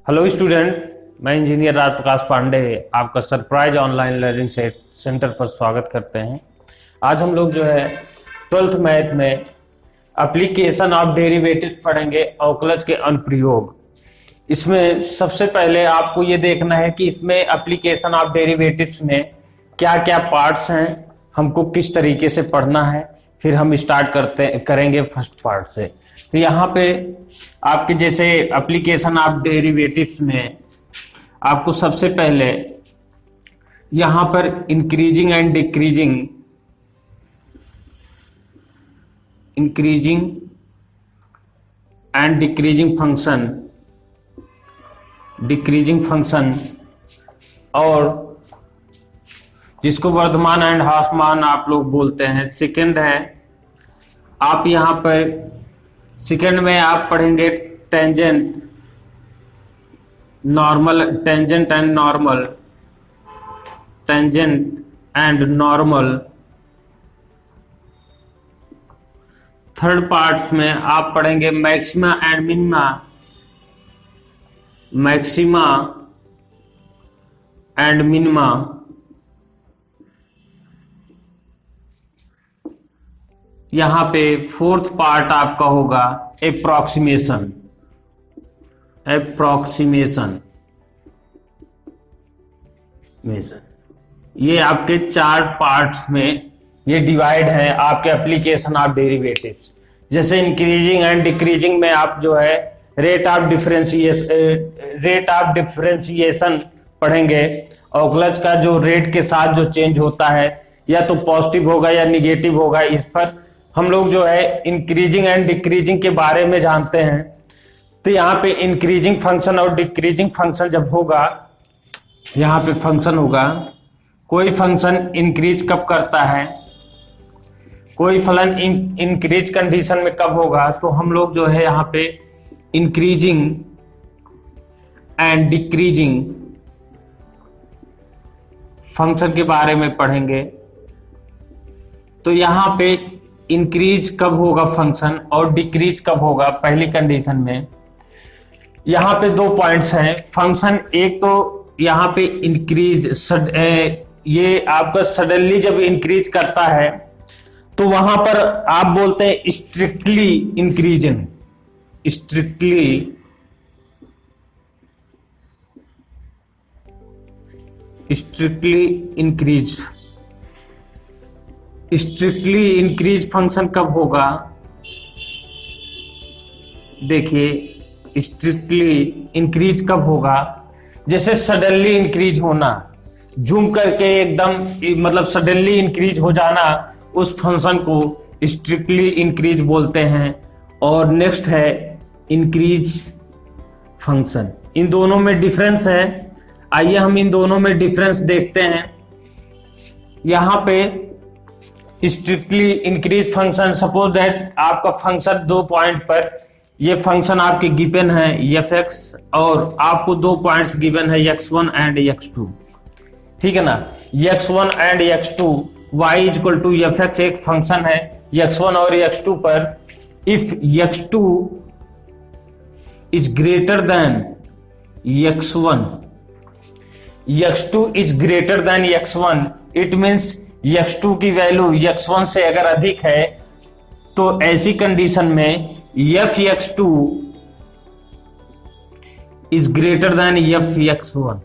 Hello student, मैं engineer Raj Prakash Pandey आपका surprise online learning centre पर स्वागत करते हैं। आज हम लोग जो है 12th मैथ में एप्लीकेशन ऑफ डेरिवेटिव्स पढ़ेंगे, अवकलज के अनुप्रयोग। इसमें सबसे पहले आपको ये देखना है कि इसमें एप्लीकेशन ऑफ डेरिवेटिव्स में क्या क्या पार्ट्स हैं, हमको किस तरीके से पढ़ना है। फिर हम स्टार्ट करेंगे फर्स्ट पार्ट से। तो यहाँ पे आपके जैसे एप्लीकेशन ऑफ डेरिवेटिव्स में आपको सबसे पहले यहाँ पर इंक्रीजिंग एंड डिक्रीजिंग फंक्शन और जिसको वर्धमान एंड ह्रासमान आप लोग बोलते हैं। सेकंड है, आप यहाँ पर सेकंड में आप पढ़ेंगे tangent and normal. Third parts में आप पढ़ेंगे मैक्सिमा एंड मिनिमा। यहां पे फोर्थ पार्ट आपका होगा एप्रोक्सीमेशन। ये आपके चार पार्ट्स में ये डिवाइड है आपके एप्लीकेशन ऑफ डेरिवेटिव्स। जैसे इंक्रीजिंग एंड डिक्रीजिंग में आप जो है रेट ऑफ डिफरेंशिएशन पढ़ेंगे। अवकलज का जो रेट के साथ जो चेंज होता है, या तो पॉजिटिव होगा या निगेटिव होगा, इस पर हम लोग जो है इंक्रीजिंग एंड डिक्रीजिंग के बारे में जानते हैं। तो यहाँ पे इंक्रीजिंग फंक्शन और डिक्रीजिंग फंक्शन जब होगा, यहाँ पे फंक्शन होगा, कोई फंक्शन इंक्रीज कब करता है, कोई फलन इंक्रीज कंडीशन में कब होगा, तो हम लोग जो है यहाँ पे इंक्रीजिंग एंड डिक्रीजिंग फंक्शन के बारे में पढ़ेंगे। तो यहाँ पे इंक्रीज कब होगा फंक्शन और डिक्रीज कब होगा पहली कंडीशन में। यहाँ पे दो पॉइंट्स हैं फंक्शन। एक तो यहाँ पे इंक्रीज, ये आपका सडनली जब इंक्रीज करता है तो वहां पर आप बोलते हैं strictly increase. Strictly increase function कब होगा, देखिए स्ट्रिक्टली इंक्रीज कब होगा, जैसे सडनली इंक्रीज होना, जूम करके एकदम मतलब सडनली इंक्रीज हो जाना, उस फंक्शन को स्ट्रिक्टली इंक्रीज बोलते हैं। और नेक्स्ट है इंक्रीज फंक्शन। इन दोनों में डिफरेंस है, आइए हम इन दोनों में डिफरेंस देखते हैं। यहां पे strictly increase function, suppose that आपका फंक्शन 2 पॉइंट पर, ये फंक्शन आपके गिवन है f(x) और आपको 2 पॉइंट्स गिवन है x1 एंड x2, ठीक है ना। x1 and x2, y equal to f(x) एक फंक्शन है x1 और x2 पर। If x2 is greater then x1, x2 is greater then x1, it means x2 की वैल्यू x1 से अगर अधिक है, तो ऐसी कंडीशन में f(x2) is greater then f(x1),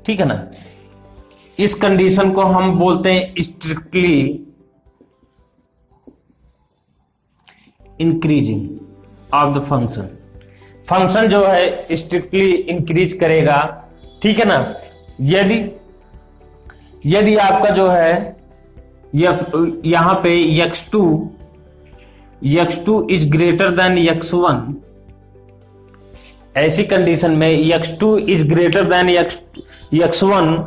ठीक है ना। इस कंडीशन को हम बोलते हैं strictly increasing of the function. Function जो है स्ट्रिक्टली इंक्रीज करेगा, ठीक है ना। यदि आपका जो है यहां पे x2 is greater then x1, ऐसी कंडीशन में x2 is greater then x1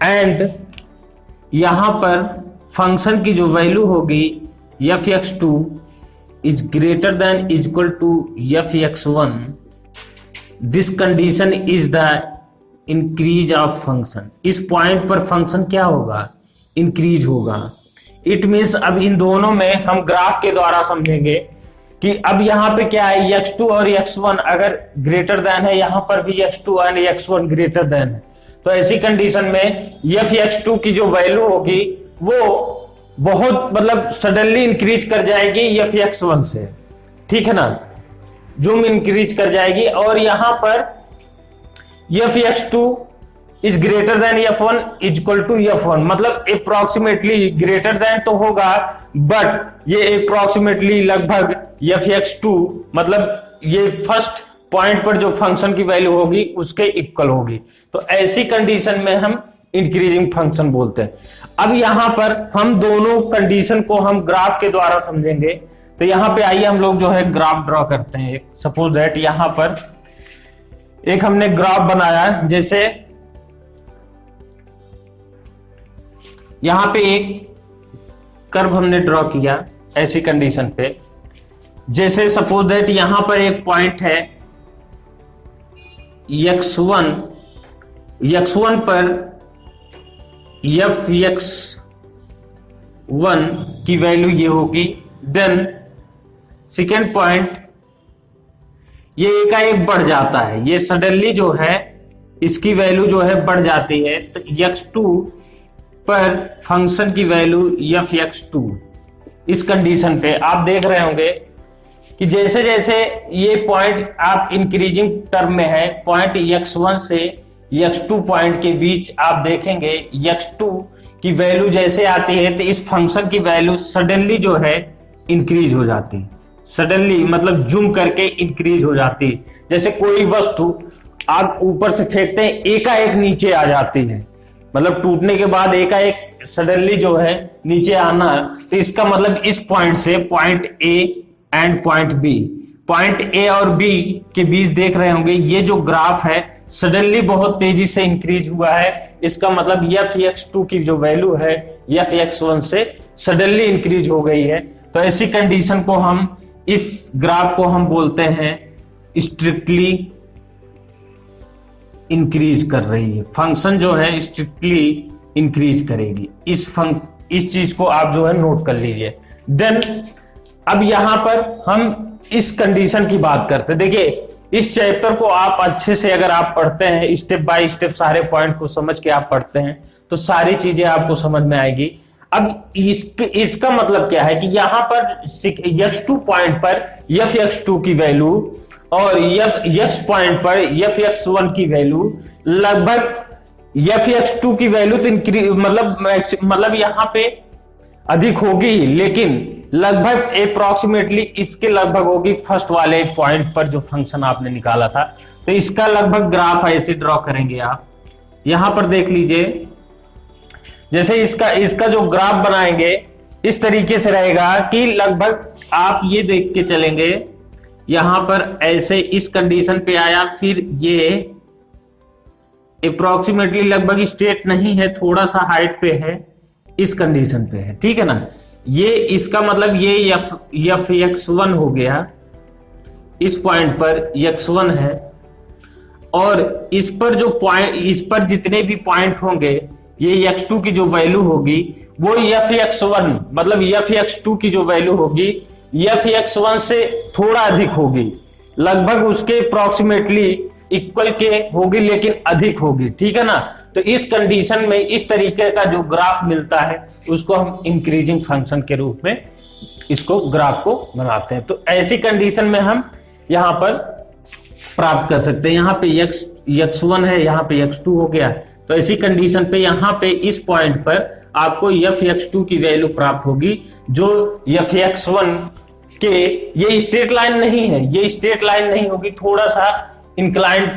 and यहां पर फंक्शन की जो वैल्यू होगी f(x2) is greater than equal to f(x1), this condition is the increase of function. इस पॉइंट पर फंक्शन क्या होगा, इंक्रीज होगा। इट मीन्स अब इन दोनों में हम ग्राफ के द्वारा समझेंगे कि अब यहाँ पे क्या है, x2 और x1 अगर ग्रेटर देन है, यहाँ पर भी x2 और x1 ग्रेटर देन है, तो ऐसी कंडीशन में f(x2) की जो वैल्यू होगी वो बहुत मतलब सडनली इंक्रीज कर जाएगी f(x1) से, ठीक है ना, जूम इंक्रीज कर जाएगी। और यहां पर f(x2) is greater than f1 is equal to f1, मतलब अप्रोक्सीमेटली ग्रेटर देन तो होगा, बट ये अप्रोक्सीमेटली लगभग f(x2) मतलब ये फर्स्ट पॉइंट पर जो फंक्शन की वैल्यू होगी उसके इक्वल होगी। तो ऐसी कंडीशन में हम इंक्रीजिंग फंक्शन बोलते हैं। अब यहां पर हम दोनों कंडीशन को हम ग्राफ के द्वारा समझेंगे। तो यहां पे आइए हम लोग जो है ग्राफ ड्रॉ करते हैं। सपोज दैट यहां पर एक हमने ग्राफ बनाया, जैसे यहां पे एक कर्व हमने ड्रॉ किया ऐसी कंडीशन पे, जैसे सपोज दैट यहां पर एक पॉइंट है x1 पर f(x1) की वैल्यू ये होगी। देन सेकेंड पॉइंट ये एकाएक बढ़ जाता है, ये सडनली जो है इसकी वैल्यू जो है बढ़ जाती है। तो x2 पर फंक्शन की वैल्यू f(x2) इस कंडीशन पे आप देख रहे होंगे कि जैसे जैसे ये पॉइंट आप इंक्रीजिंग टर्म में है, पॉइंट x1 से x2 पॉइंट के बीच आप देखेंगे x2 की वैल्यू जैसे आती है तो इस फंक्शन की वैल्यू सडनली जो है इंक्रीज हो जाती, सडनली मतलब जूम करके इंक्रीज हो जाती। जैसे कोई वस्तु आप ऊपर से फेंकते हैं, एकाएक नीचे आ जाती है, मतलब टूटने के बाद एकाएक सडनली जो है नीचे आना। तो इसका मतलब इस पॉइंट से point A and point B, point A और बी के बीच देख रहे होंगे ये जो ग्राफ है सडनली बहुत तेजी से इंक्रीज हुआ है। इसका मतलब f(x2) की जो वैल्यू है f(x1) से सडनली इंक्रीज हो गई है। तो ऐसी कंडीशन को हम, इस ग्राफ को हम बोलते हैं स्ट्रिक्टली इंक्रीज कर रही है, फंक्शन जो है स्ट्रिक्टली इंक्रीज करेगी। इस चीज को आप जो है नोट कर लीजिए। देन अब यहां पर हम इस कंडीशन की बात करते हैं। देखिए इस चैप्टर को आप अच्छे से अगर आप पढ़ते हैं, स्टेप बाय स्टेप सारे पॉइंट को समझ के आप पढ़ते हैं तो सारी चीजें आपको समझ में आएगी। अब इसका मतलब क्या है कि यहां पर x2 पॉइंट पर f(x2) की वैल्यू और x पॉइंट पर f(x1) की वैल्यू लगभग f(x2) की वैल्यू तो मतलब यहां पे अधिक होगी, लेकिन लगभग अप्रोक्सीमेटली इसके लगभग होगी फर्स्ट वाले पॉइंट पर जो फंक्शन आपने निकाला था। तो इसका लगभग ग्राफ ऐसे ड्रॉ करेंगे आप। यहां पर देख लीजिए, जैसे इसका जो ग्राफ बनाएंगे इस तरीके से रहेगा कि लगभग आप ये देख के चलेंगे, यहां पर ऐसे इस कंडीशन पे आया, फिर ये अप्रोक्सीमेटली लगभग स्ट्रेट नहीं है, थोड़ा सा हाइट पे है, इस कंडीशन पे है, ठीक है ना। ये इसका मतलब ये f(x1) हो गया, इस पॉइंट पर x1 है, और इस पर जो पॉइंट, इस पर जितने भी पॉइंट होंगे ये x2 की जो वैल्यू होगी वो f(x1) मतलब f(x2) की जो वैल्यू होगी f(x1) से थोड़ा अधिक होगी, लगभग उसके अप्रोक्सीमेटली इक्वल के होगी लेकिन अधिक होगी, ठीक है ना। तो इस कंडीशन में इस तरीके का जो ग्राफ मिलता है उसको हम इंक्रीजिंग फंक्शन के रूप में इसको ग्राफ को बनाते हैं। तो ऐसी कंडीशन में हम यहां पर प्राप्त कर सकते हैं। यहाँ पे x1 है, यहाँ पे x2 हो गया, तो ऐसी कंडीशन पे यहाँ पे इस पॉइंट पर आपको f(x2) की वैल्यू प्राप्त होगी, जो f(x1) के, ये स्ट्रेट लाइन नहीं है, ये स्ट्रेट लाइन नहीं होगी, थोड़ा सा इंक्लाइंड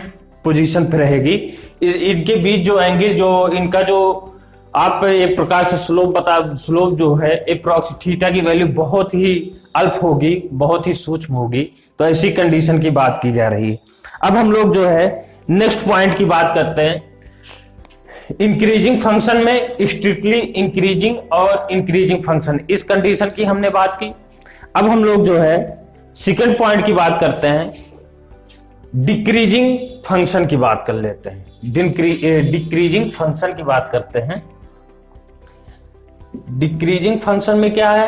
पोजीशन पे रहेगी। इनके बीच जो एंगल, जो इनका जो आप एक प्रकार से स्लोप जो है अप्रोक्स थीटा की वैल्यू बहुत ही अल्प होगी, बहुत ही सूक्ष्म होगी। तो ऐसी कंडीशन की बात की जा रही है। अब हम लोग जो है नेक्स्ट पॉइंट की बात करते हैं। इंक्रीजिंग फंक्शन में स्ट्रिक्टली इंक्रीजिंग और इंक्रीजिंग फंक्शन, इस कंडीशन की हमने बात की। अब हम लोग जो है सेकंड पॉइंट की बात करते हैं, डिक्रीजिंग फंक्शन की बात कर लेते हैं। डिक्रीजिंग फंक्शन की बात करते हैं। डिक्रीजिंग फंक्शन में क्या है,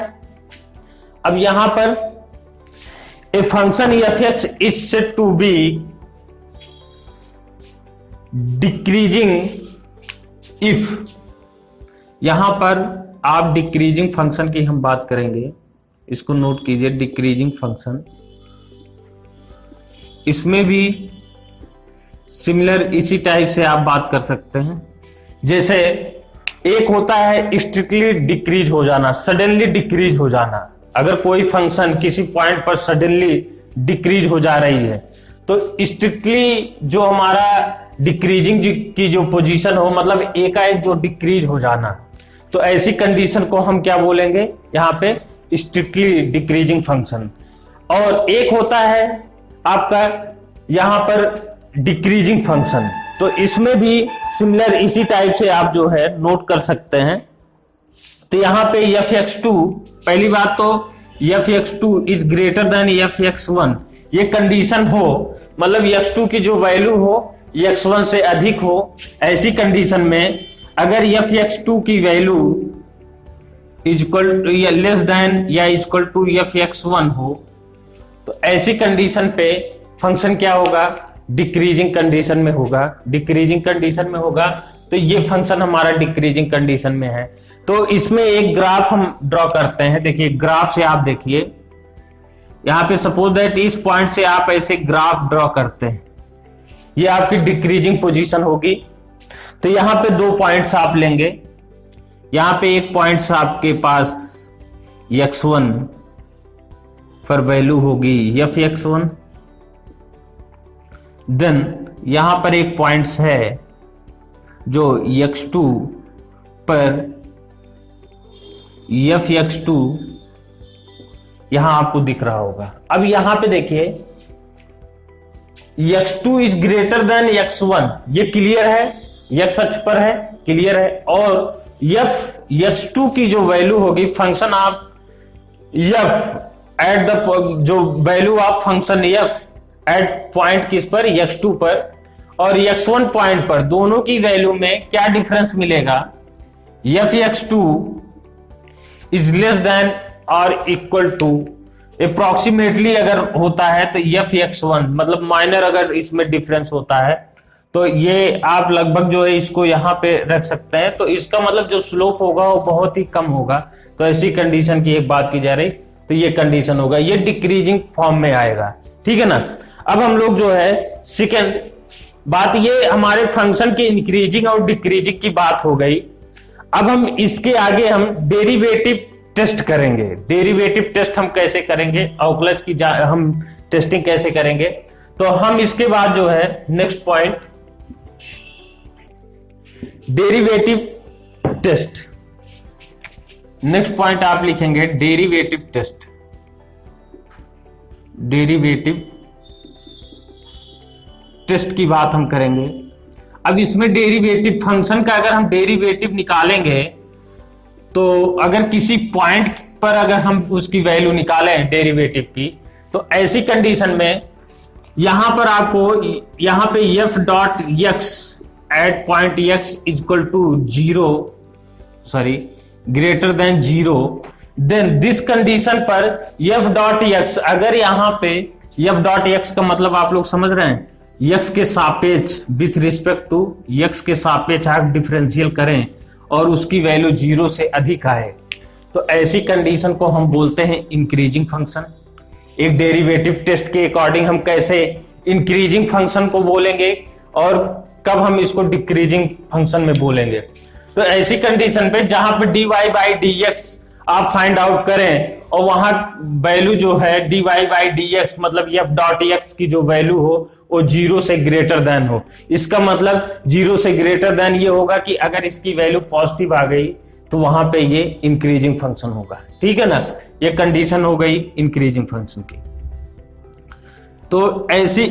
अब यहां पर a function F X is said to be decreasing if, यहां पर आप डिक्रीजिंग फंक्शन की हम बात करेंगे, इसको नोट कीजिए, डिक्रीजिंग फंक्शन। इसमें भी सिमिलर इसी टाइप से आप बात कर सकते हैं। जैसे एक होता है स्ट्रिक्टली डिक्रीज हो जाना, सडनली डिक्रीज हो जाना। अगर कोई फंक्शन किसी पॉइंट पर सडनली डिक्रीज हो जा रही है तो स्ट्रिक्टली जो हमारा डिक्रीजिंग की जो पोजीशन हो, मतलब एकाएक जो डिक्रीज हो जाना, तो ऐसी कंडीशन को हम क्या बोलेंगे यहां पे, स्ट्रिक्टली डिक्रीजिंग फंक्शन। और एक होता है आपका यहां पर डिक्रीजिंग फंक्शन, तो इसमें भी सिमिलर इसी टाइप से आप जो है नोट कर सकते हैं। तो यहां पे एफ एक्स टू, पहली बात तो F X two is greater then F X one, ये कंडीशन हो, मतलब एक्स टू की जो वैल्यू हो एक्स वन से अधिक हो। ऐसी कंडीशन में अगर एफ एक्स टू की वैल्यू इक्वल लेस देन या equal to F X one हो, तो ऐसी कंडीशन पे फंक्शन क्या होगा, डिक्रीजिंग कंडीशन में होगा। डिक्रीजिंग कंडीशन में होगा तो ये फंक्शन हमारा डिक्रीजिंग कंडीशन में है। तो इसमें एक ग्राफ हम ड्रॉ करते हैं। देखिए ग्राफ से आप देखिए, यहां पे सपोज दैट इस पॉइंट से आप ऐसे ग्राफ ड्रॉ करते हैं, ये आपकी डिक्रीजिंग पोजीशन होगी। तो यहां पे दो पॉइंट्स आप लेंगे, यहां पे एक पॉइंट्स आपके पास x1 पर वैल्यू होगी एफ एक्स वन, देन यहां पर एक पॉइंट्स है जो x2 पर एफ एक्स टू यहां आपको दिख रहा होगा। अब यहां पे देखिए x2 is greater then x1, ये क्लियर है, x अक्ष पर है, क्लियर है। और एफ x2 की जो वैल्यू होगी, फंक्शन आप एफ एट द जो value of function F at point किस पर, x2 पर और x1 पॉइंट पर, दोनों की वैल्यू में क्या डिफरेंस मिलेगा, F x2 is less then और इक्वल टू, अप्रोक्सीमेटली अगर होता है तो एफ x1, मतलब माइनर अगर इसमें डिफरेंस होता है तो ये आप लगभग जो है इसको यहां पे रख सकते हैं। तो इसका मतलब जो स्लोप होगा वो बहुत ही कम होगा। तो ऐसी कंडीशन की एक बात की जा रही, तो ये कंडीशन होगा, ये डिक्रीजिंग फॉर्म में आएगा, ठीक है ना। अब हम लोग जो है सेकेंड बात, ये हमारे फंक्शन के इंक्रीजिंग और डिक्रीजिंग की बात हो गई। अब हम इसके आगे हम डेरिवेटिव टेस्ट करेंगे। डेरिवेटिव टेस्ट हम कैसे करेंगे, अवकलज की हम टेस्टिंग कैसे करेंगे, तो हम इसके बाद जो है next point derivative test, next point आप लिखेंगे डेरिवेटिव टेस्ट। डेरिवेटिव टेस्ट की बात हम करेंगे। अब इसमें डेरिवेटिव फंक्शन का अगर हम डेरिवेटिव निकालेंगे तो अगर किसी पॉइंट पर अगर हम उसकी वैल्यू निकालें डेरिवेटिव की, तो ऐसी कंडीशन में यहां पर आपको यहां पे F dot X at point X equal to 0 sorry greater than 0, then this condition पर एफ डॉट एक्स, अगर यहां पे एफ डॉट एक्स का मतलब आप लोग समझ रहे हैं, एक्स के सापेक्ष विथ रिस्पेक्ट टू एक्स के सापेक्ष आप डिफरेंशियल करें और उसकी वैल्यू 0 से अधिक आए, तो ऐसी कंडीशन को हम बोलते हैं इंक्रीजिंग फंक्शन। एक डेरिवेटिव टेस्ट के अकॉर्डिंग हम कैसे इंक्रीजिंग फंक्शन को बोलेंगे और कब हम इसको डिक्रीजिंग फंक्शन में बोलेंगे। तो ऐसी कंडीशन पे जहां पे dy बाई dx आप फाइंड आउट करें और वहां वैल्यू जो है dy बाई dx मतलब f डॉट x की जो वैल्यू हो वो 0 से ग्रेटर देन हो। इसका मतलब 0 से ग्रेटर देन ये होगा कि अगर इसकी वैल्यू पॉजिटिव आ गई तो वहां पे ये इंक्रीजिंग फंक्शन होगा, ठीक है ना। ये कंडीशन हो गई इंक्रीजिंग फंक्शन की। तो ऐसी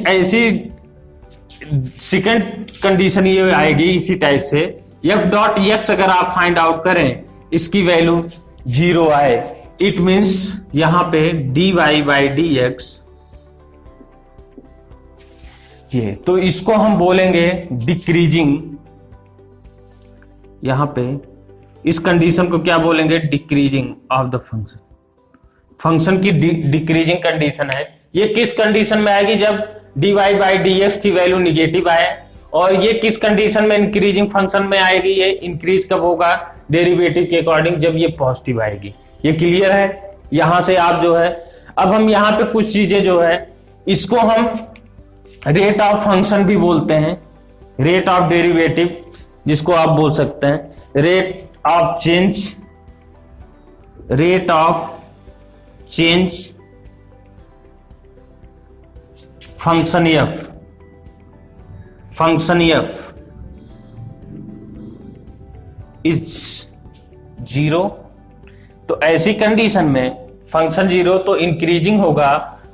सेकंड कंडीशन ये आएगी इसी टाइप से, f डॉट x अगर आप फाइंड आउट करें इसकी वैल्यू 0 आए, इट मीन्स यहां पे dy बाई dx ये, तो इसको हम बोलेंगे डिक्रीजिंग। यहां पे इस कंडीशन को क्या बोलेंगे, decreasing of the function. Function की डिक्रीजिंग कंडीशन है, ये किस कंडीशन में आएगी, जब dy बाई dx की वैल्यू निगेटिव आए। और ये किस कंडीशन में इंक्रीजिंग फंक्शन में आएगी, ये इंक्रीज कब होगा डेरिवेटिव के अकॉर्डिंग, जब ये पॉजिटिव आएगी। ये क्लियर है। यहां से आप जो है, अब हम यहां पे कुछ चीजें जो है, इसको हम रेट ऑफ फंक्शन भी बोलते हैं, रेट ऑफ डेरिवेटिव जिसको आप बोल सकते हैं, rate of change, rate of change function F, function F is zero. तो ऐसी कंडीशन में फंक्शन जीरो तो इंक्रीजिंग होगा,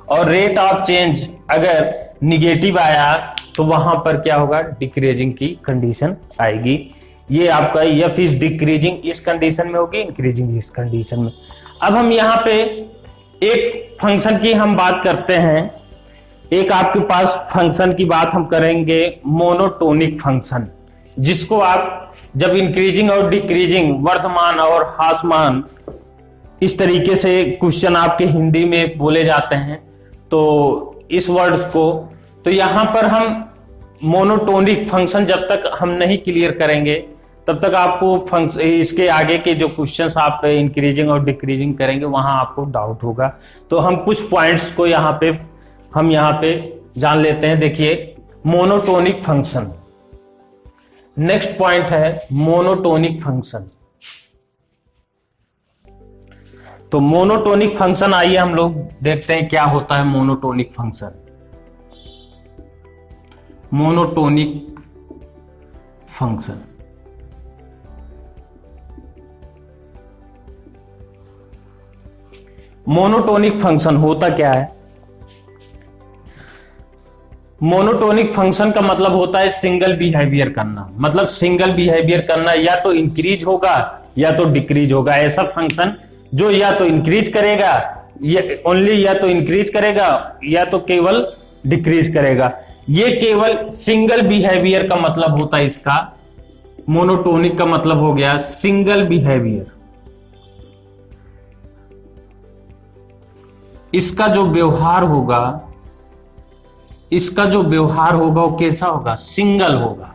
और रेट ऑफ चेंज अगर निगेटिव आया तो वहां पर क्या होगा, डिक्रीजिंग की कंडीशन आएगी। ये आपका एफ इज डिक्रीजिंग इस कंडीशन में होगी, इंक्रीजिंग इस कंडीशन में। अब हम यहां पे एक फंक्शन की हम बात करते हैं, एक आपके पास फंक्शन की बात हम करेंगे, मोनोटोनिक फंक्शन, जिसको आप जब इंक्रीजिंग और डिक्रीजिंग, वर्धमान और ह्रासमान, इस तरीके से क्वेश्चन आपके हिंदी में बोले जाते हैं, तो इस वर्ड को, तो यहां पर हम मोनोटोनिक फंक्शन जब तक हम नहीं क्लियर करेंगे तब तक आपको इसके आगे के जो क्वेश्चंस आप इंक्रीजिंग और डिक्रीजिंग करेंगे वहां आपको डाउट होगा। तो हम कुछ पॉइंट्स को यहाँ पे जान लेते हैं। देखिए, मोनोटोनिक फंक्शन, नेक्स्ट पॉइंट है मोनोटोनिक फंक्शन। तो मोनोटोनिक फंक्शन, आइए हम लोग देखते हैं क्या होता है monotonic function. Monotonic function, monotonic function होता क्या है? मोनोटोनिक फंक्शन का मतलब होता है सिंगल बिहेवियर करना, मतलब सिंगल बिहेवियर करना, या तो इंक्रीज होगा या तो डिक्रीज होगा। ऐसा फंक्शन जो या तो इंक्रीज करेगा, ओनली या तो इंक्रीज करेगा या तो केवल डिक्रीज करेगा। ये केवल सिंगल बिहेवियर का मतलब होता है इसका। मोनोटोनिक का मतलब हो गया सिंगल बिहेवियर। इसका जो व्यवहार होगा वो कैसा होगा, सिंगल होगा।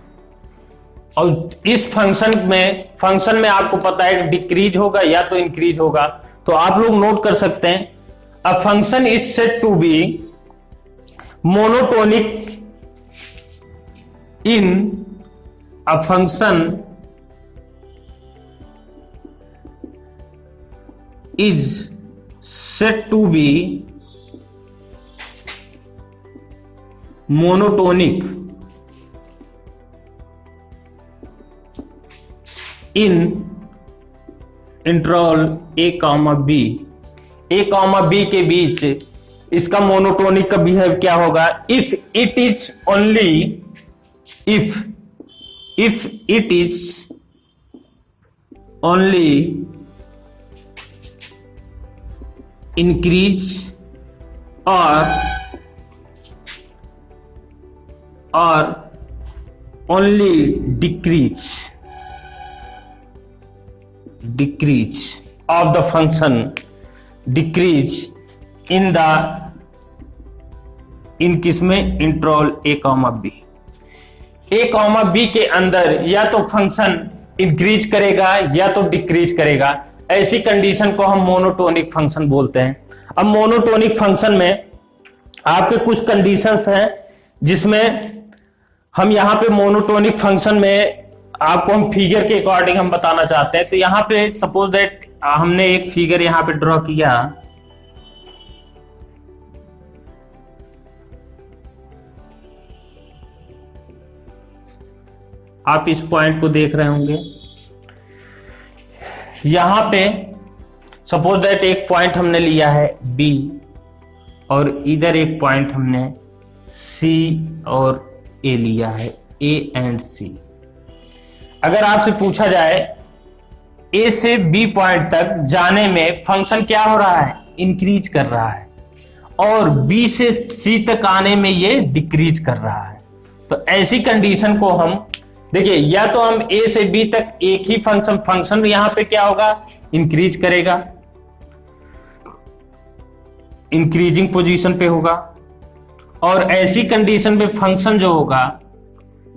और इस फंक्शन में आपको पता है डिक्रीज होगा या तो इंक्रीज होगा। तो आप लोग नोट कर सकते हैं, a function is said to be monotonic in a function is said to be monotonic in interval a, b। a, b के बीच इसका मोनोटोनिक का बिहेव क्या होगा, if it is only increase or only decrease of the function decrease in किसमें, interval a, b के अंदर या तो फंक्शन इंक्रीज करेगा या तो डिक्रीज करेगा। ऐसी कंडीशन को हम मोनोटोनिक फंक्शन बोलते हैं। अब मोनोटोनिक फंक्शन में आपके कुछ कंडीशंस हैं, जिसमें हम यहां पे मोनोटोनिक फंक्शन में आपको हम फिगर के अकॉर्डिंग हम बताना चाहते हैं। तो यहां पे सपोज दैट हमने एक फिगर यहां पे ड्रॉ किया, आप इस पॉइंट को देख रहे होंगे। यहां पे सपोज दैट एक पॉइंट हमने लिया है B, और इधर एक पॉइंट हमने C और A लिया है, A एंड C। अगर आपसे पूछा जाए A से B पॉइंट तक जाने में फंक्शन क्या हो रहा है, इंक्रीज कर रहा है, और B से C तक आने में ये डिक्रीज कर रहा है। तो ऐसी कंडीशन को हम देखिए, या तो हम A से B तक एक ही फंक्शन यहां पे क्या होगा, इंक्रीज करेगा, इंक्रीजिंग पोजीशन पे होगा, और ऐसी कंडीशन में फंक्शन जो होगा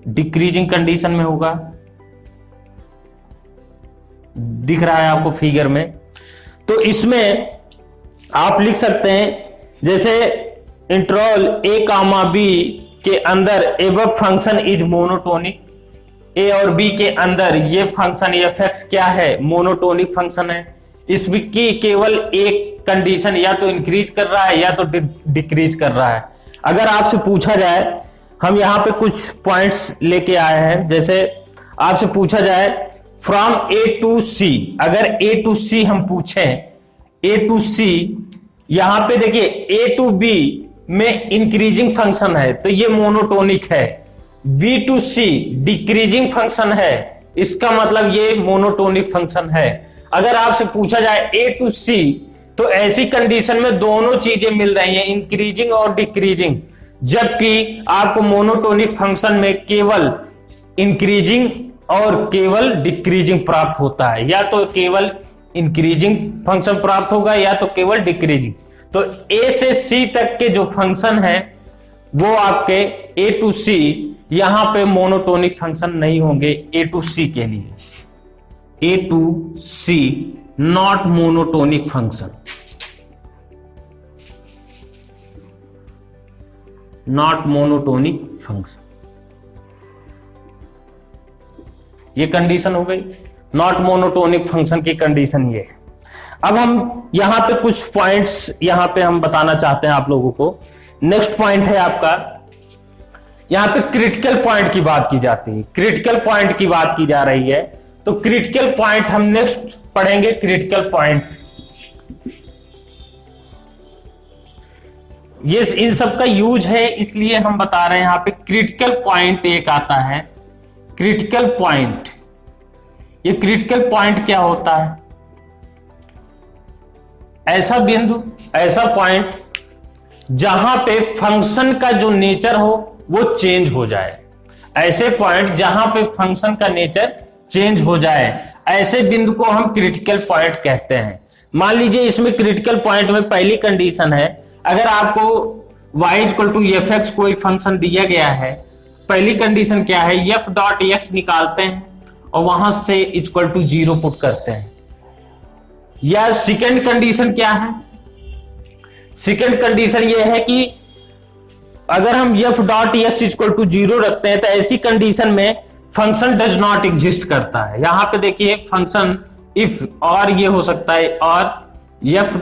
डिक्रीजिंग कंडीशन में होगा। दिख रहा है आपको फिगर में। तो इसमें आप लिख सकते हैं जैसे इंटरवल a कामा b के अंदर above function is monotonic, a और b के अंदर ये फंक्शन f(x) क्या है, मोनोटोनिक फंक्शन है। इसमें की केवल एक कंडीशन या तो इंक्रीज कर रहा है या तो डिक्रीज कर रहा है। अगर आपसे पूछा जाए, हम यहां पे कुछ पॉइंट्स लेके आए हैं, जैसे आपसे पूछा जाए फ्रॉम a टू c, अगर a टू c हम पूछें, a टू c, यहां पे देखिए a टू b में इंक्रीजिंग फंक्शन है तो ये मोनोटोनिक है, b to c decreasing function है, इसका मतलब ये मोनोटोनिक फंक्शन है। अगर आपसे पूछा जाए a टू c, तो ऐसी कंडीशन में दोनों चीजें मिल रही हैं, इंक्रीजिंग और डिक्रीजिंग, जबकि आपको मोनोटोनिक फंक्शन में केवल इंक्रीजिंग और केवल डिक्रीजिंग प्राप्त होता है, या तो केवल इंक्रीजिंग फंक्शन प्राप्त होगा या तो केवल डिक्रीजिंग। तो a से c तक के जो फंक्शन है वो आपके a टू c, यहां पे मोनोटोनिक फंक्शन नहीं होंगे a टू c के लिए। a to c not monotonic function, not monotonic function, ये कंडीशन हो गई नॉट मोनोटोनिक फंक्शन की कंडीशन ये है। अब हम यहां पे कुछ पॉइंट्स यहां पे हम बताना चाहते हैं आप लोगों को। नेक्स्ट पॉइंट है आपका, यहां पे क्रिटिकल पॉइंट की बात की जाती है, क्रिटिकल पॉइंट की बात की जा रही है। तो क्रिटिकल पॉइंट हम नेक्स्ट पढ़ेंगे, क्रिटिकल पॉइंट ये इन सब का यूज है, इसलिए हम बता रहे हैं यहां पे क्रिटिकल पॉइंट एक आता है, क्रिटिकल पॉइंट। ये क्रिटिकल पॉइंट क्या होता है, ऐसा बिंदु, ऐसा पॉइंट जहां पे फंक्शन का जो नेचर हो वो चेंज हो जाए, ऐसे पॉइंट जहां पे फंक्शन का नेचर चेंज हो जाए, ऐसे बिंदु को हम क्रिटिकल पॉइंट कहते हैं। मान लीजिए इसमें क्रिटिकल पॉइंट में पहली कंडीशन है, अगर आपको y इक्वल टू f(x) कोई फंक्शन दिया गया है, पहली कंडीशन क्या है, f.x निकालते हैं और वहां से इक्वल टू 0 पुट करते हैं। या सेकेंड कंडीशन क्या है, सेकेंड कंडीशन यह है कि अगर हम f.x इक्वल टू 0 रखते हैं तो ऐसी कंडीशन में फंक्शन डज नॉट एग्जिस्ट करता है। यहां पे देखिए फंक्शन इफ, और ये हो सकता है, और f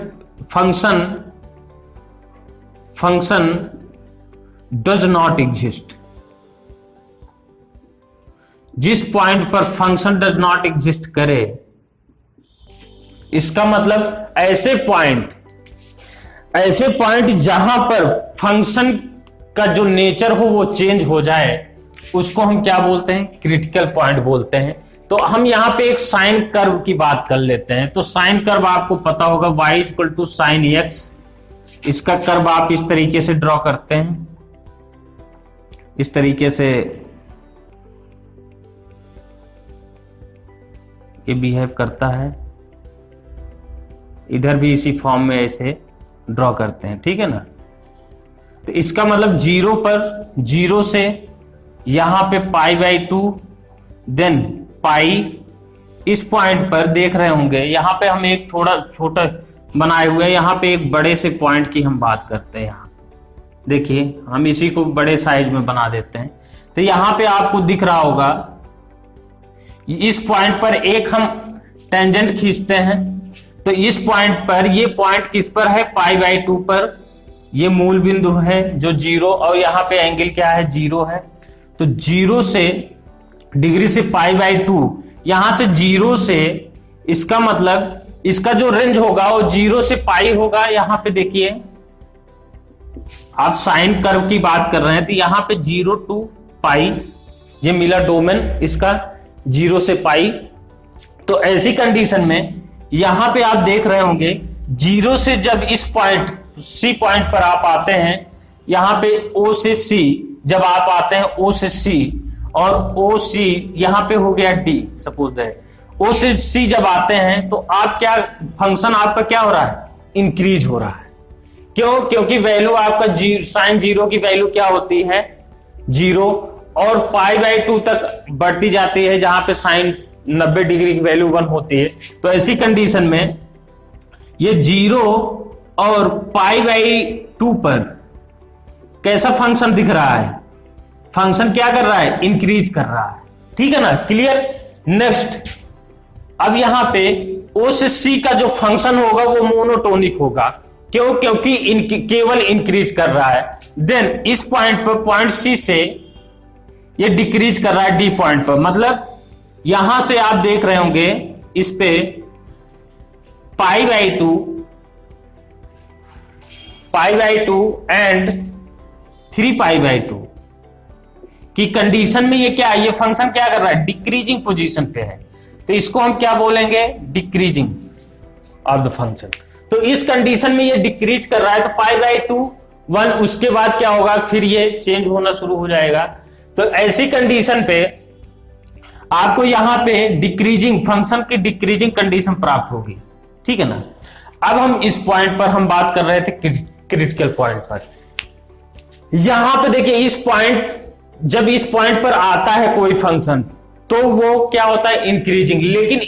function does not exist, जिस पॉइंट पर फंक्शन डज नॉट एग्जिस्ट करे, इसका मतलब ऐसे पॉइंट जहां पर फंक्शन का जो नेचर हो वो चेंज हो जाए, उसको हम क्या बोलते हैं, क्रिटिकल पॉइंट बोलते हैं। तो हम यहां पे एक साइन कर्व की बात कर लेते हैं। तो साइन कर्व आपको पता होगा, y equal to sine x, इसका कर्व आप इस तरीके से ड्रॉ करते हैं, इस तरीके से ये बिहेव करता है, इधर भी इसी फॉर्म में ऐसे ड्रॉ करते हैं, ठीक है ना। तो इसका मतलब 0 पर, 0 से यहां पे π/2, देन पाई, इस पॉइंट पर देख रहे होंगे यहां पे हम एक थोड़ा छोटा बनाए हुए, यहां पे एक बड़े से पॉइंट की हम बात करते हैं। यहां देखिए हम इसी को बड़े साइज में बना देते हैं। तो यहां पे आपको दिख रहा होगा इस पॉइंट पर एक हम टेंजेंट खींचते हैं, तो इस पॉइंट पर, ये पॉइंट किस पर है, π/2 पर, ये मूल बिंदु है जो 0, और यहां पे एंगल क्या है, 0 है। तो 0 से डिग्री से π/2, यहां से 0 से, इसका मतलब इसका जो रेंज होगा वो 0 से पाई होगा। यहां पे देखिए आप साइन कर्व की बात कर रहे हैं, तो यहां पे 0 to पाई, ये मिला डोमेन इसका 0 से पाई। तो ऐसी कंडीशन में यहां पे आप देख रहे होंगे 0 से जब इस पॉइंट C पॉइंट पर आप आते हैं, यहां पे O से C जब आप आते हैं, O से C, और OC यहां पे हो गया D, सपोज दैट O से C जब आते हैं तो आप क्या, फंक्शन आपका क्या हो रहा है, इंक्रीज हो रहा है। क्यों? क्योंकि वैल्यू आपका साइन जीरो की वैल्यू क्या होती है? जीरो, और पाई बाई 2 तक बढ़ती जाती है जहां पे साइन 90 डिग्री की वैल्यू 1 होती है। तो ऐसी कंडीशन में ये जीरो और पाई बाई 2 पर कैसा फंक्शन दिख रहा है? फंक्शन क्या कर रहा है? इंक्रीज कर रहा है। ठीक है ना? क्लियर? नेक्स्ट, अब यहां पे ओ से सी का जो फंक्शन होगा वो मोनोटोनिक होगा। क्यों? क्योंकि केवल इंक्रीज कर रहा है। देन इस पॉइंट पर, पॉइंट सी से ये डिक्रीज कर रहा है डी पॉइंट पर। मतलब यहां से आप देख रहे होंगे इस पे pi by two and 3 pi by 2 की कंडीशन में ये क्या है? ये फंक्शन क्या कर रहा है? डिक्रीजिंग पोजीशन पे है। तो इसको हम क्या बोलेंगे? Decreasing of the function. तो इस कंडीशन में ये डिक्रीज कर रहा है, तो पाई बाई 2 1, उसके बाद क्या होगा? फिर ये चेंज होना शुरू हो जाएगा। तो ऐसी कंडीशन पे आपको यहां पे डिक्रीजिंग फंक्शन की डिक्रीजिंग कंडीशन प्राप्त होगी। ठीक है ना? अब हम इस पॉइंट पर हम बात कर रहे थे क्रिटिकल पॉइंट पर। यहां पे देखिए, इस पॉइंट, जब इस पॉइंट पर आता है कोई फंक्शन तो वो क्या होता है? इंक्रीजिंग। लेकिन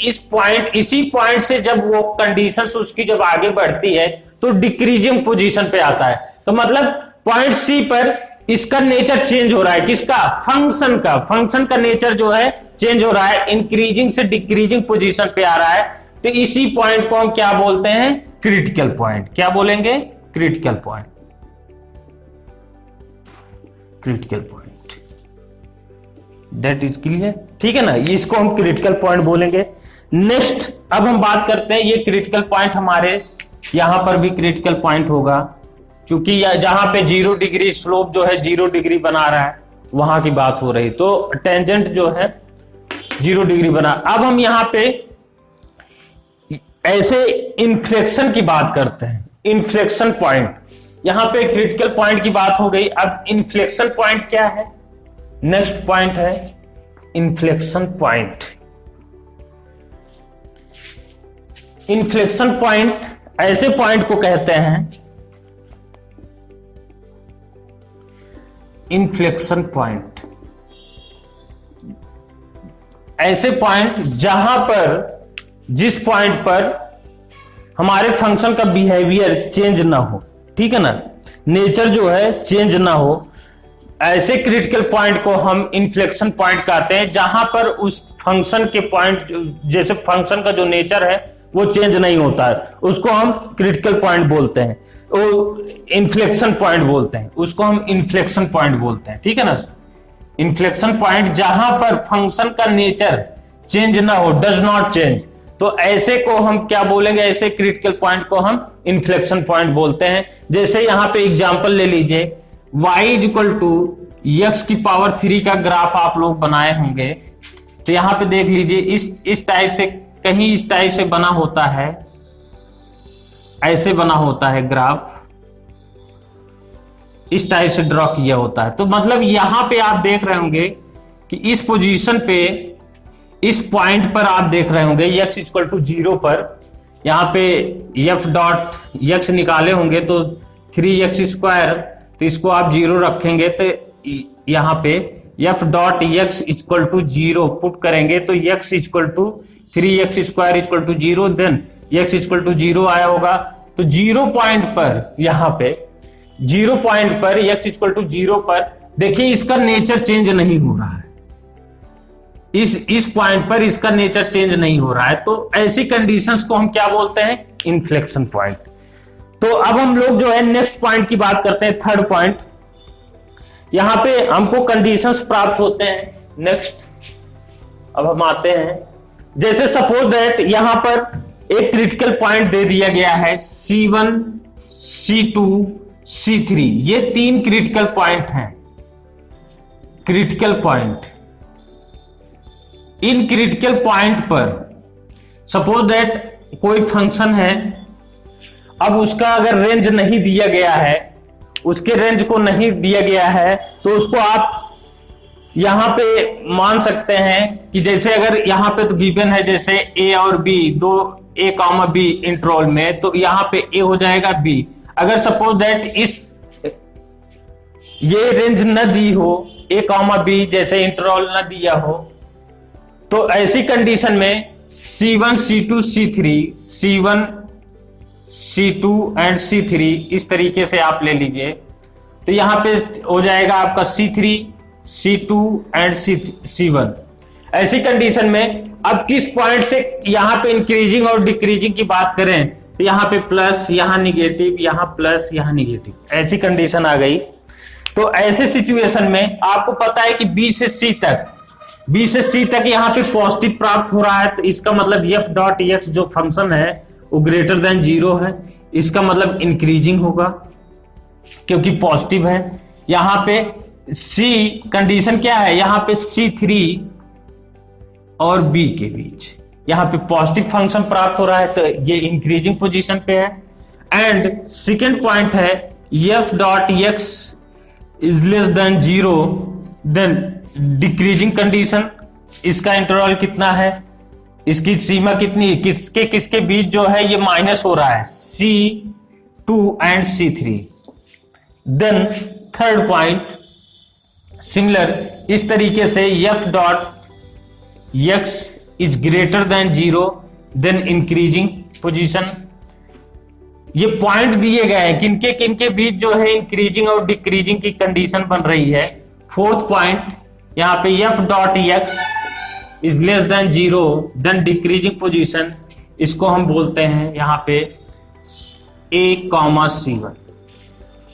इसी पॉइंट से जब वो कंडीशंस उसकी जब आगे बढ़ती है तो डिक्रीजिंग पोजीशन पे आता है। तो मतलब पॉइंट सी पर इसका नेचर चेंज हो रहा है। किसका? फंक्शन का नेचर जो है चेंज हो रहा है, इंक्रीजिंग से डिक्रीजिंग पोजीशन पे आ रहा है। तो इसी पॉइंट को हम क्या बोलते हैं? Critical point. क्या बोलेंगे? Critical point. Critical point, that is clear. ठीक है ना? इसको हम क्रिटिकल पॉइंट बोलेंगे। नेक्स्ट, अब हम बात करते हैं, ये क्रिटिकल पॉइंट हमारे यहां पर भी क्रिटिकल पॉइंट होगा, क्योंकि जहां पे 0 डिग्री स्लोप जो है 0 डिग्री बना रहा है, वहां की बात हो रही। तो टेंजेंट जो है 0 डिग्री बना। अब हम यहां पे ऐसे इन्फ्लेक्शन की बात करते हैं। इन्फ्लेक्शन पॉइंट, यहां पे क्रिटिकल पॉइंट की बात हो गई। अब इन्फ्लेक्शन पॉइंट क्या है? नेक्स्ट पॉइंट है इन्फ्लेक्शन पॉइंट। इन्फ्लेक्शन पॉइंट ऐसे पॉइंट को कहते हैं, इन्फ्लेक्शन पॉइंट ऐसे पॉइंट जहां पर, जिस पॉइंट पर हमारे फंक्शन का बिहेवियर चेंज ना हो। ठीक है ना? नेचर जो है चेंज ना हो, ऐसे क्रिटिकल पॉइंट को हम इन्फ्लेक्शन पॉइंट कहते हैं, जहां पर उस फंक्शन के पॉइंट, जैसे फंक्शन का जो नेचर है वो चेंज नहीं होता है, उसको हम क्रिटिकल पॉइंट बोलते हैं, वो इन्फ्लेक्शन पॉइंट बोलते हैं, उसको हम इन्फ्लेक्शन पॉइंट बोलते हैं। ठीक है ना? इन्फ्लेक्शन पॉइंट जहां पर फंक्शन का नेचर चेंज ना हो, डज नॉट चेंज, तो ऐसे को हम क्या बोलेंगे? ऐसे क्रिटिकल पॉइंट को हम इन्फ्लेक्शन पॉइंट बोलते हैं। जैसे यहां पे एग्जांपल ले लीजिए, y इक्वल टू एक्स की पावर 3 का ग्राफ आप लोग बनाए होंगे। तो यहां पे देख लीजिए, इस टाइप से, कहीं इस टाइप से बना होता है, ऐसे बना होता है ग्राफ, इस टाइप से ड्रॉ किया होता है। तो मतलब यहां पे आप देख रहे होंगे कि इस पोजीशन पे, इस पॉइंट पर आप देख रहे होंगे x इक्वल टू 0 पर, यहां पे f डॉट x निकाले होंगे तो 3x², तो इसको आप 0 रखेंगे तो यहां पे f dot x equal to 0 put करेंगे तो x equal to 3x² equal to 0, then x equal to 0 आया होगा। तो 0 पॉइंट पर, यहां पे 0 पॉइंट पर x इक्वल टू 0 पर देखिए इसका नेचर चेंज नहीं हो रहा है, इस पॉइंट पर इसका नेचर चेंज नहीं हो रहा है। तो ऐसी कंडीशंस को हम क्या बोलते हैं? Inflection point. तो अब हम लोग जो है नेक्स्ट पॉइंट की बात करते हैं, थर्ड पॉइंट। यहां पे हमको कंडीशंस प्राप्त होते हैं। नेक्स्ट, अब हम आते हैं, जैसे सपोज दैट यहां पर एक क्रिटिकल पॉइंट दे दिया गया है C1, C2, C3, ये 3 क्रिटिकल पॉइंट हैं। Critical point, in critical point पर सपोज दैट कोई फंक्शन है, अब उसका अगर रेंज नहीं दिया गया है, उसके रेंज को नहीं दिया गया है, तो उसको आप यहां पे मान सकते हैं कि जैसे अगर यहां पे तो गिवन है जैसे A और B, दो A, B इंटरवल में, तो यहां पे A हो जाएगा B। अगर सपोज दैट ये रेंज न दी हो, a, b जैसे इंटरवल न दिया हो, तो ऐसी कंडीशन में C1, C2, C3, C1, C2 and C3 इस तरीके से आप ले लीजिए, तो यहां पे हो जाएगा आपका C3, C2 एंड C1। ऐसी कंडीशन में अब किस पॉइंट से यहां पे इंक्रीजिंग और डिक्रीजिंग की बात करें, तो यहां पे प्लस, यहां निगेटिव, यहां प्लस, यहां निगेटिव, ऐसी कंडीशन आ गई। तो ऐसे सिचुएशन में आपको पता है कि B से C तक यहां पे पॉजिटिव प्राप्त हो रहा है, तो इसका मतलब f.x जो फंक्शन है वो ग्रेटर देन 0 है, इसका मतलब इंक्रीजिंग होगा क्योंकि पॉजिटिव है। यहां पे C कंडीशन क्या है, यहां पे C3 और B के बीच यहां पे पॉजिटिव फंक्शन प्राप्त हो रहा है, तो ये इंक्रीजिंग पोजीशन पे है। एंड सेकेंड पॉइंट है f.x is less than 0, then decreasing condition, इसका इंटरवल कितना है, इसकी सीमा कितनी, किसके किसके बीच जो है ये माइनस हो रहा है, C2 and C3। Then third point similar इस तरीके से f.x is greater than 0, then increasing position. ये पॉइंट दिए गए हैं किनके किनके बीच जो है इंक्रीजिंग और डिक्रीजिंग की कंडीशन बन रही है। फोर्थ पॉइंट यहां पे f.x is less than 0, then decreasing position, इसको हम बोलते हैं यहां पे a, C1।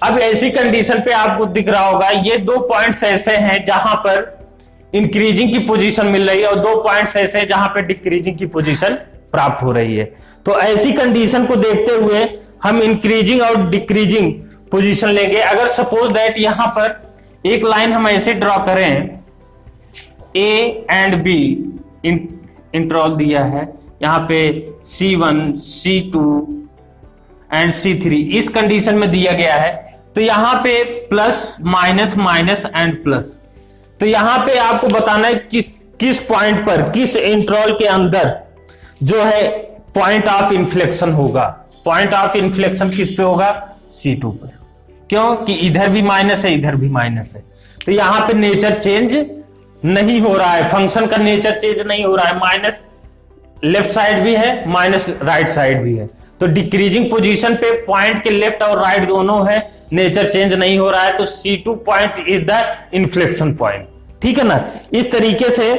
अब ऐसी कंडीशन पे आपको दिख रहा होगा ये दो पॉइंट्स ऐसे हैं जहां पर इंक्रीजिंग की पोजीशन मिल रही है और दो पॉइंट्स ऐसे हैं जहां पे डिक्रीजिंग की पोजीशन प्राप्त हो रही है। तो ऐसी कंडीशन को देखते हुए हम इंक्रीजिंग और डिक्रीजिंग पोजीशन लेंगे। अगर सपोज दैट यहां पर एक लाइन हम ऐसे ड्रॉ करें, A एंड B इंटरवल दिया है, यहां पे C1, C2 एंड C3 इस कंडीशन में दिया गया है, तो यहां पे plus minus minus and plus. तो यहां पे आपको बताना है किस पॉइंट पर, किस इंटरवल के अंदर जो है पॉइंट ऑफ इन्फ्लेक्शन होगा। पॉइंट ऑफ इन्फ्लेक्शन किस पे होगा, C2 पर, क्योंकि इधर भी माइनस है इधर भी माइनस है, तो यहां पे नेचर चेंज नहीं हो रहा है, फंक्शन का नेचर चेंज नहीं हो रहा है, माइनस लेफ्ट साइड भी है माइनस राइट साइड भी है। तो डिक्रीजिंग पोजीशन पे पॉइंट के लेफ्ट और राइट दोनों है, नेचर चेंज नहीं हो रहा है, तो C2 point is the inflection point. ठीक है ना। इस तरीके से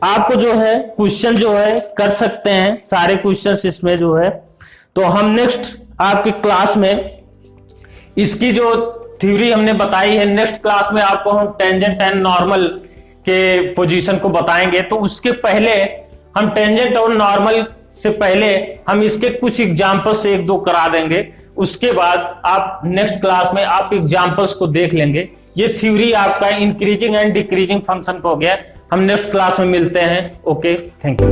आपको जो है क्वेश्चन जो है कर सकते हैं, सारे क्वेश्चंस इसमें जो है। तो हम नेक्स्ट आपकी क्लास में इसकी जो थ्योरी हमने बताई है, नेक्स्ट क्लास में आपको हम टेंजेंट एंड नॉर्मल के पोजीशन को बताएंगे। तो उसके पहले हम टेंजेंट और नॉर्मल से पहले हम इसके कुछ एग्जांपल्स एक दो करा देंगे, उसके बाद आप नेक्स्ट क्लास में आप एग्जांपल्स को देख लेंगे। ये थ्योरी आपका इंक्रीजिंग एंड डिक्रीजिंग फंक्शन को हो गया। हम नेक्स्ट क्लास में मिलते हैं। Okay, thank you.